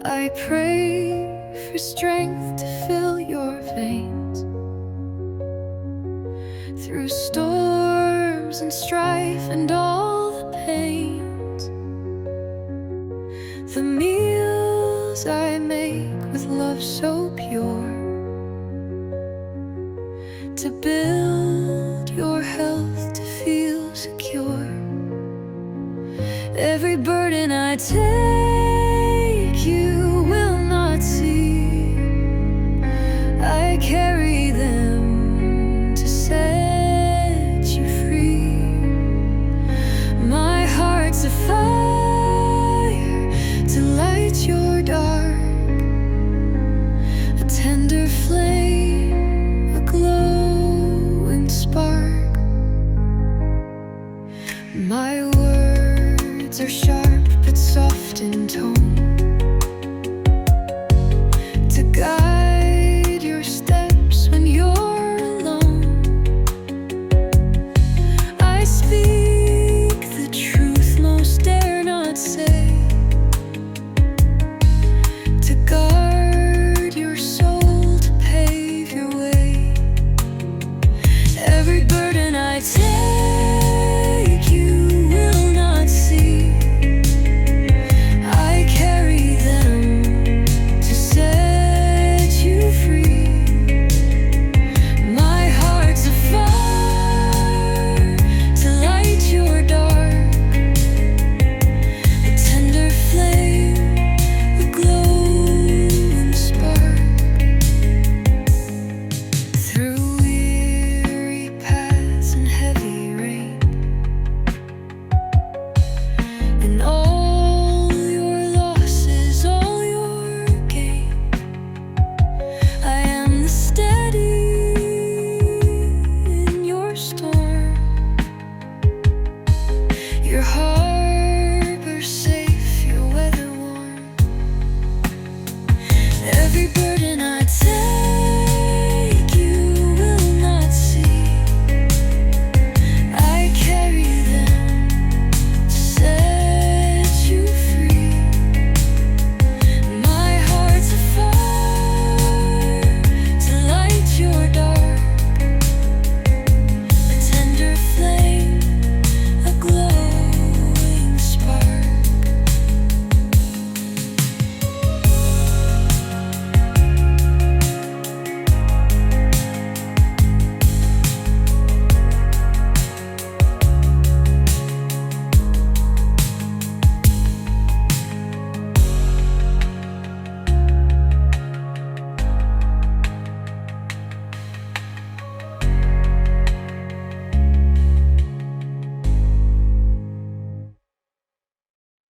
I pray for strength to fill your veins through storms and strife and all the pains. The meals I make with love so pure, to build your health, to feel secure. Every burden I take, you will not see. I carry them to set you free. My heart's a fire to light your dark, a tender flame, a glowing spark. My words are sharp but soft in tone,